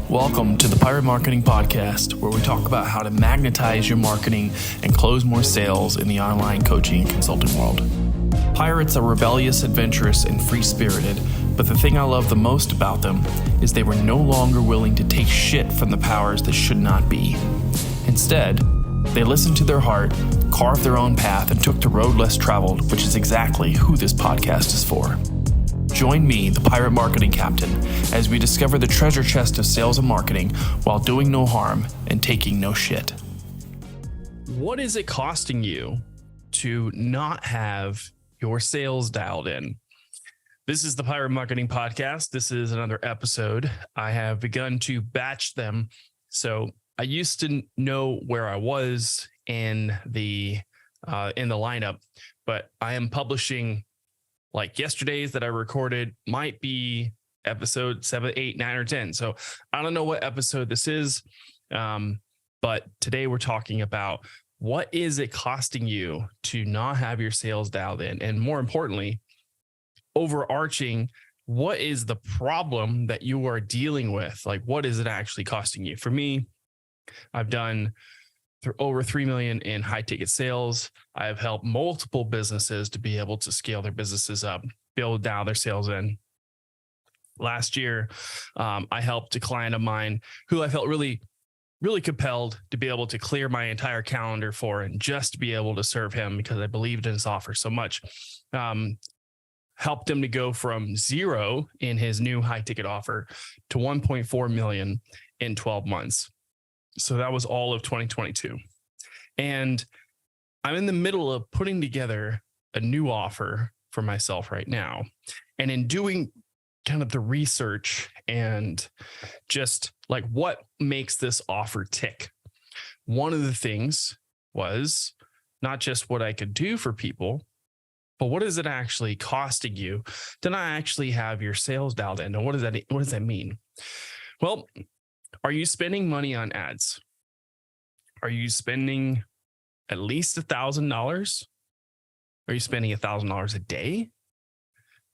Welcome to the Pirate Marketing Podcast, where we talk about how to magnetize your marketing and close more sales in the online coaching and consulting world. Pirates are rebellious, adventurous, and free-spirited, but the thing I love the most about them is they were no longer willing to take shit from the powers that should not be. Instead, they listened to their heart, carved their own path, and took the road less traveled, which is exactly who this podcast is for. Join me, the Pirate Marketing Captain, as we discover the treasure chest of sales and marketing while doing no harm and taking no shit. What is it costing you to not have your sales dialed in? This is the Pirate Marketing Podcast. This is another episode. I have begun to batch them. So I used to know where I was in the lineup, but I am publishing like yesterday's that I recorded might be episode 7, 8, 9, or 10. So I don't know what episode this is. But today we're talking about what is it costing you to not have your sales dialed in? And more importantly, overarching, what is the problem that you are dealing with? Like, what is it actually costing you? For me, I've done over 3 million in high ticket sales. I have helped multiple businesses to be able to scale their businesses up, build down their sales in. Last year, I helped a client of mine who I felt really compelled to be able to clear my entire calendar for and just to be able to serve him because I believed in his offer so much. Helped him to go from 0 in his new high ticket offer to 1.4 million in 12 months. So that was all of 2022. And I'm in the middle of putting together a new offer for myself right now. And in doing kind of the research and just like what makes this offer tick, one of the things was not just what I could do for people, but what is it actually costing you to not actually have your sales dialed in? And what does that mean? Well, are you spending money on ads? Are you spending at least $1,000? Are you spending $1,000 a day?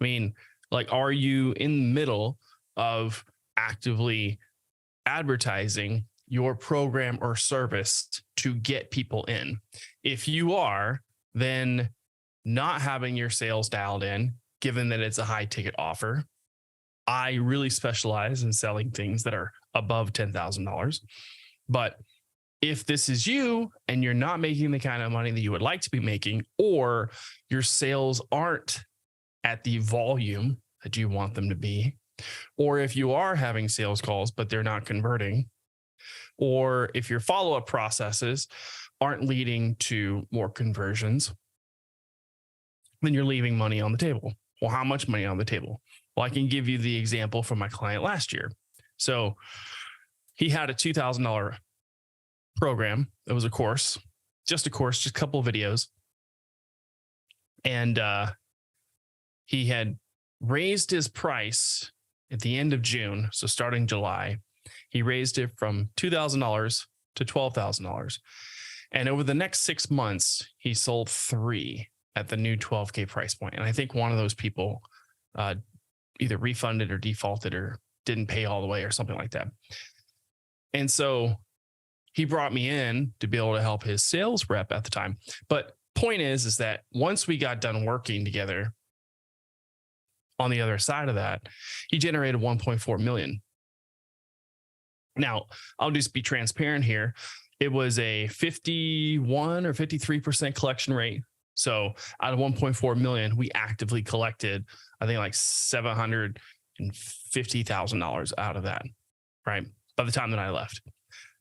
I mean, like, are you in the middle of actively advertising your program or service to get people in? If you are, then not having your sales dialed in, given that it's a high ticket offer. I really specialize in selling things that are above $10,000. But if this is you and you're not making the kind of money that you would like to be making, or your sales aren't at the volume that you want them to be, or if you are having sales calls, but they're not converting, or if your follow-up processes aren't leading to more conversions, then you're leaving money on the table. Well, how much money on the table? Well, I can give you the example from my client last year. So he had a $2,000 program. It was a course, just a couple of videos. And he had raised his price at the end of June. So starting July, he raised it from $2,000 to $12,000. And over the next 6 months, he sold 3 at the new $12K price point. And I think one of those people either refunded or defaulted or didn't pay all the way or something like that. And so he brought me in to be able to help his sales rep at the time. But point is that once we got done working together, on the other side of that, he generated 1.4 million. Now, I'll just be transparent here. It was a 51 or 53% collection rate. So out of 1.4 million, we actively collected, I think, like $750,000 out of that, right? By the time that I left.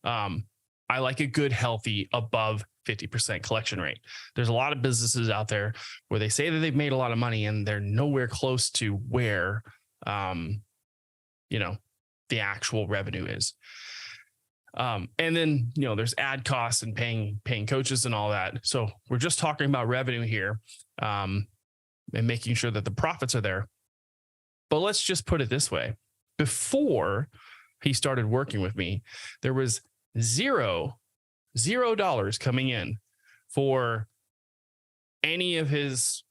I like a good, healthy, above 50% collection rate. There's a lot of businesses out there where they say that they've made a lot of money and they're nowhere close to where, the actual revenue is. And then, there's ad costs and paying coaches and all that. So we're just talking about revenue here, and making sure that the profits are there. But let's just put it this way. Before he started working with me, there was $0 coming in for any of his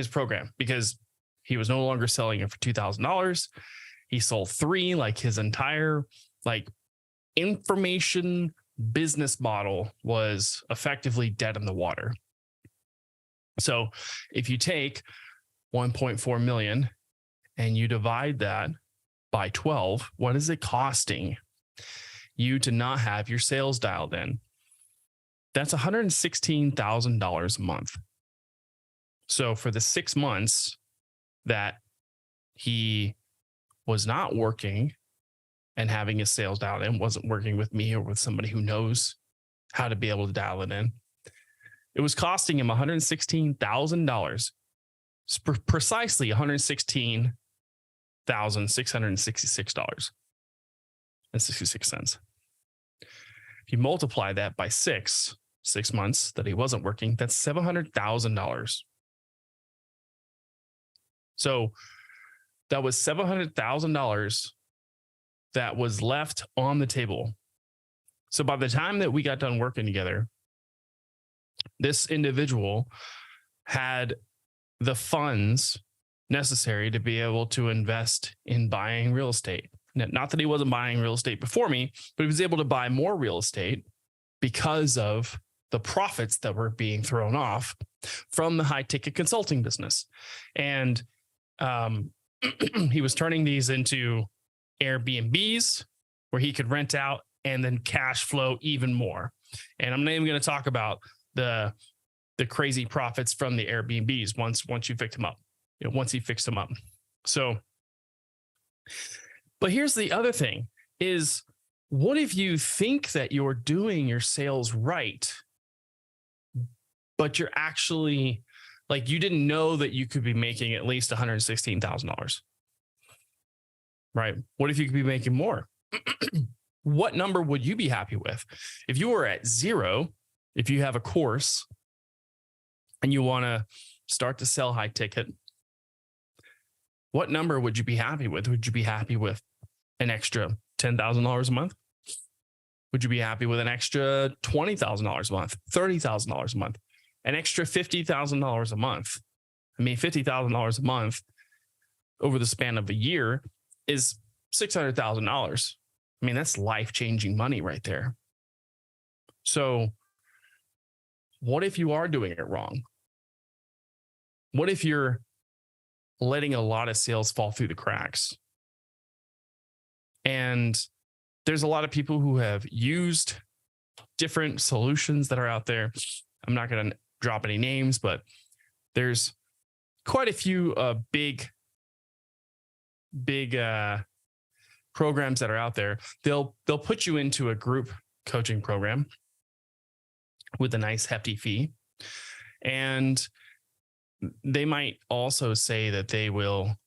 program because he was no longer selling it for $2,000. He sold 3, like his entire like information business model was effectively dead in the water. So if you take 1.4 million and you divide that by 12, what is it costing you to not have your sales dialed in? That's $116,000 a month. So for the 6 months that he was not working and having his sales dialed in, wasn't working with me or with somebody who knows how to be able to dial it in, it was costing him $116,000, precisely $116,666.66. If you multiply that by 6 months that he wasn't working, that's $700,000. So that was $700,000 that was left on the table. So by the time that we got done working together, this individual had the funds necessary to be able to invest in buying real estate. Not that he wasn't buying real estate before me, but he was able to buy more real estate because of the profits that were being thrown off from the high ticket consulting business. And he was turning these into Airbnbs where he could rent out and then cash flow even more. And I'm not even going to talk about the crazy profits from the Airbnbs once you fix them up, once he fixed them up. So, but here's the other thing is, what if you think that you're doing your sales right, but you're actually like, you didn't know that you could be making at least $116,000, right? What if you could be making more? What number would you be happy with? If you were at 0, if you have a course and you want to start to sell high ticket, what number would you be happy with? Would you be happy with an extra $10,000 a month? Would you be happy with an extra $20,000 a month, $30,000 a month, an extra $50,000 a month? I mean, $50,000 a month over the span of a year is $600,000. I mean, that's life-changing money right there. So what if you are doing it wrong? What if you're letting a lot of sales fall through the cracks? And there's a lot of people who have used different solutions that are out there. I'm not going to drop any names, but there's quite a few big programs that are out there. They'll put you into a group coaching program with a nice hefty fee. And they might also say that they will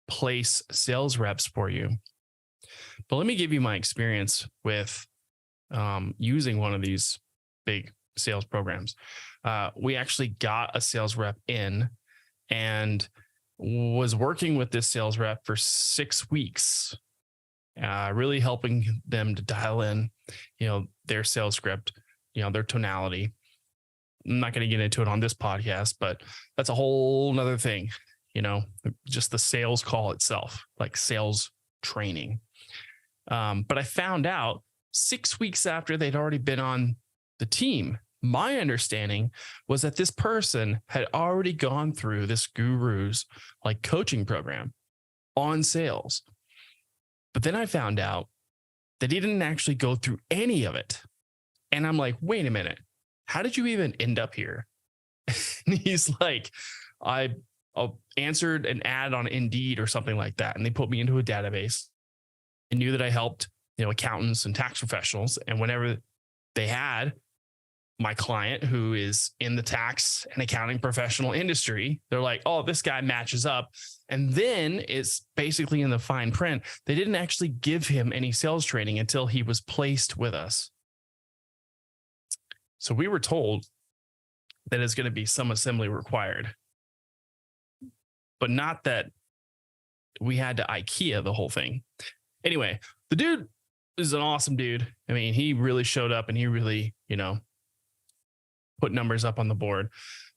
place sales reps for you. But let me give you my experience with using one of these big sales programs. We actually got a sales rep in and was working with this sales rep for 6 weeks, really helping them to dial in, their sales script, their tonality. I'm not going to get into it on this podcast, but that's a whole nother thing, just the sales call itself, like sales training. But I found out 6 weeks after they'd already been on the team, my understanding was that this person had already gone through this guru's like coaching program on sales. But then I found out that he didn't actually go through any of it. And I'm like, wait a minute, how did you even end up here? And he's like, I answered an ad on Indeed or something like that. And they put me into a database. I knew that I helped, accountants and tax professionals. And whenever they had my client who is in the tax and accounting professional industry, they're like, oh, this guy matches up. And then it's basically in the fine print. They didn't actually give him any sales training until he was placed with us. So we were told that it's going to be some assembly required, but not that we had to IKEA the whole thing. Anyway, the dude is an awesome dude. I mean, he really showed up and he really, put numbers up on the board.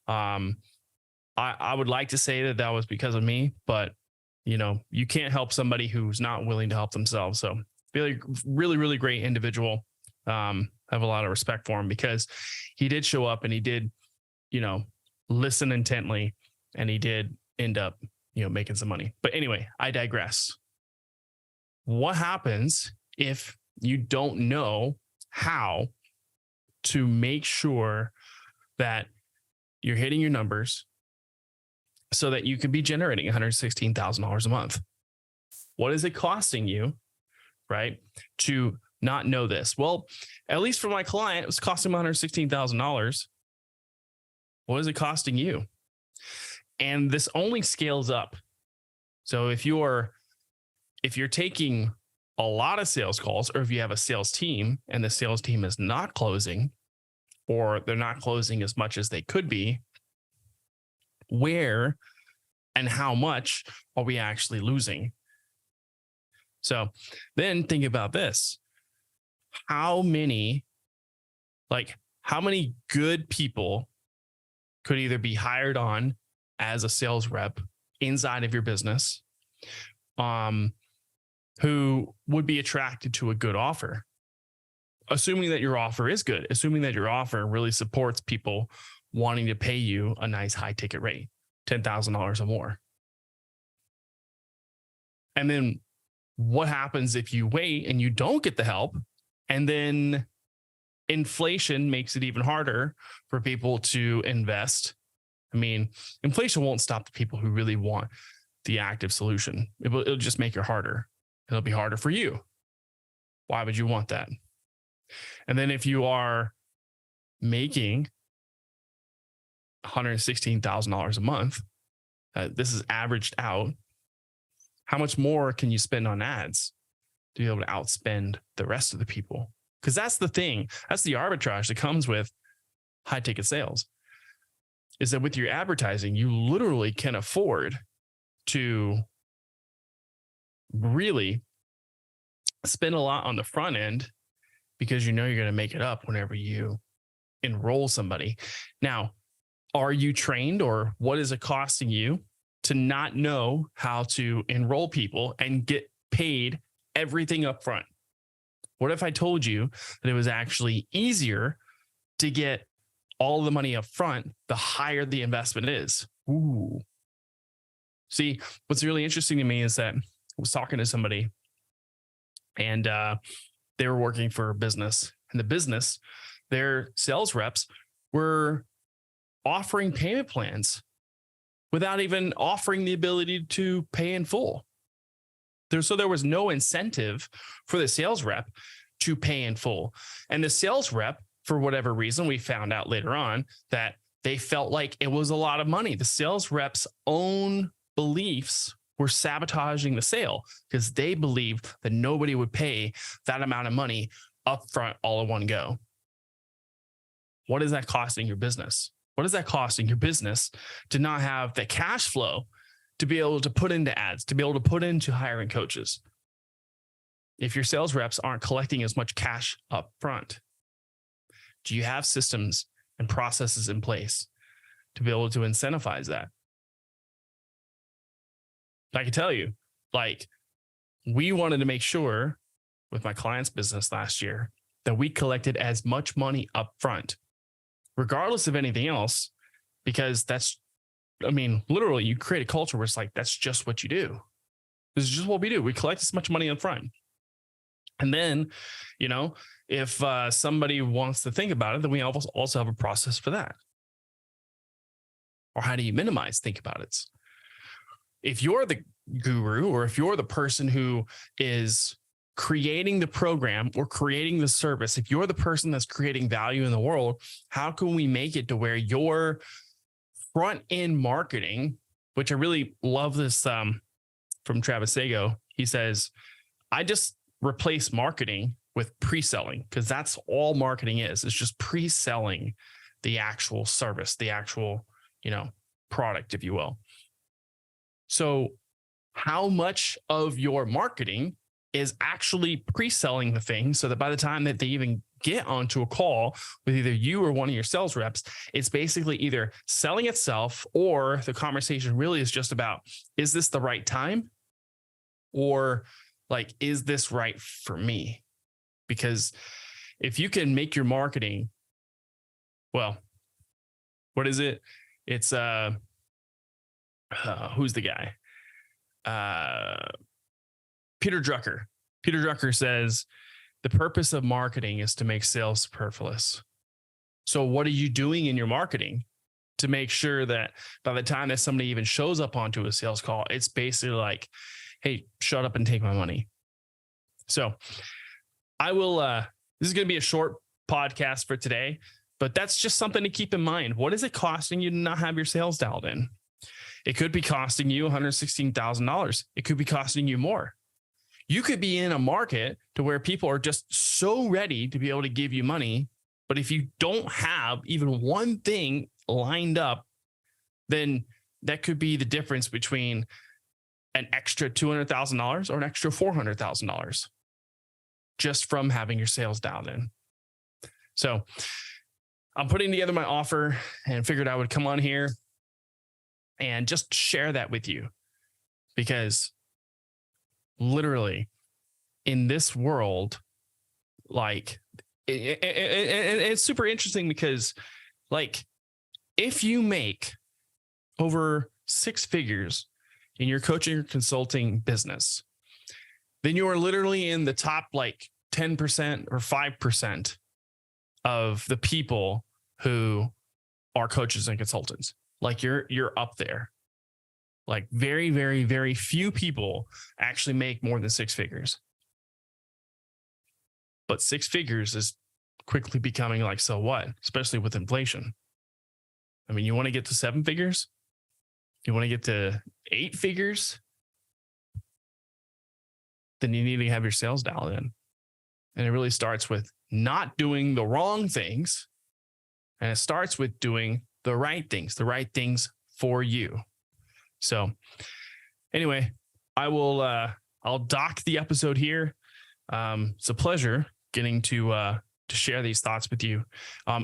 I would like to say that was because of me, but you can't help somebody who's not willing to help themselves. So Really, really, really great individual. I have a lot of respect for him because he did show up and he did, listen intently, and he did end up, making some money. But anyway, I digress. What happens if you don't know how to make sure that you're hitting your numbers so that you can be generating $116,000 a month? What is it costing you, right, to not know this? Well, at least for my client, it was costing him $116,000. What is it costing you? And this only scales up. So if you're taking a lot of sales calls, or if you have a sales team and the sales team is not closing, or they're not closing as much as they could be, where and how much are we actually losing? So then think about this. How many good people could either be hired on as a sales rep inside of your business, who would be attracted to a good offer, assuming that your offer is good, assuming that your offer really supports people wanting to pay you a nice high ticket rate, $10,000 or more. And then what happens if you wait and you don't get the help, and then inflation makes it even harder for people to invest? I mean, inflation won't stop the people who really want the active solution. It'll just make it harder. It'll be harder for you. Why would you want that? And then if you are making $116,000 a month, this is averaged out, how much more can you spend on ads to be able to outspend the rest of the people? Because that's the thing. That's the arbitrage that comes with high ticket sales, is that with your advertising, you literally can afford to really spend a lot on the front end, because you're going to make it up whenever you enroll somebody. Now, are you trained, or what is it costing you to not know how to enroll people and get paid everything up front? What if I told you that it was actually easier to get all the money up front the higher the investment is? Ooh. See, what's really interesting to me is that I was talking to somebody, and they were working for a business. And the business, their sales reps were offering payment plans without even offering the ability to pay in full. So there was no incentive for the sales rep to pay in full. And the sales rep, for whatever reason, we found out later on that they felt like it was a lot of money. The sales rep's own beliefs were sabotaging the sale, because they believed that nobody would pay that amount of money up front all in one go. What is that costing your business? What is that costing your business to not have the cash flow to be able to put into ads, to be able to put into hiring coaches? If your sales reps aren't collecting as much cash up front, do you have systems and processes in place to be able to incentivize that? I can tell you, we wanted to make sure with my client's business last year that we collected as much money up front, regardless of anything else, because literally you create a culture where it's like, that's just what you do. This is just what we do. We collect as much money up front. And then, if somebody wants to think about it, then we also have a process for that. Or how do you minimize think about it? If you're the guru, or if you're the person who is creating the program or creating the service, if you're the person that's creating value in the world, how can we make it to where your front end marketing, which I really love this from Travis Sago, he says, I just replace marketing with pre-selling, because that's all marketing is. It's just pre-selling the actual service, the actual, product, if you will. So how much of your marketing is actually pre-selling the thing, so that by the time that they even get onto a call with either you or one of your sales reps, it's basically either selling itself, or the conversation really is just about, is this the right time? Or like, is this right for me? Because if you can make your marketing, well, what is it? It's who's the guy? Peter Drucker. Peter Drucker says the purpose of marketing is to make sales superfluous. So what are you doing in your marketing to make sure that by the time that somebody even shows up onto a sales call, it's basically like, hey, shut up and take my money. So I will, this is going to be a short podcast for today, but that's just something to keep in mind. What is it costing you to not have your sales dialed in? It could be costing you $116,000. It could be costing you more. You could be in a market to where people are just so ready to be able to give you money. But if you don't have even one thing lined up, then that could be the difference between an extra $200,000 or an extra $400,000 just from having your sales dialed in. So I'm putting together my offer and figured I would come on here and just share that with you, because literally in this world, like it's super interesting because, like, if you make over 6 figures in your coaching or consulting business, then you are literally in the top like 10% or 5% of the people who are coaches and consultants. Like you're up there. Like very, very, very few people actually make more than 6 figures. But 6 figures is quickly becoming like, so what? Especially with inflation. I mean, you want to get to 7 figures? You want to get to 8 figures? Then you need to have your sales dialed in. And it really starts with not doing the wrong things. And it starts with doing the right things for you. So anyway, I'll dock the episode here. It's a pleasure getting to share these thoughts with you.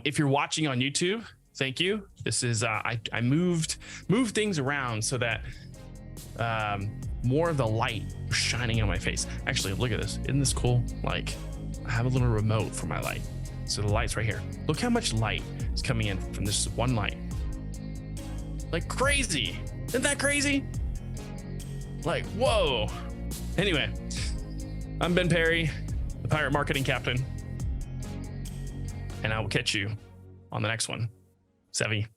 If you're watching on YouTube, thank you. This is, I moved things around so that more of the light was shining on my face. Actually, look at this. Isn't this cool? Like, I have a little remote for my light. So the light's right here. Look how much light is coming in from this one light. Like crazy. Isn't that crazy? Like, whoa. Anyway, I'm Ben Perry, the Pirate Marketing Captain. And I will catch you on the next one. Savvy.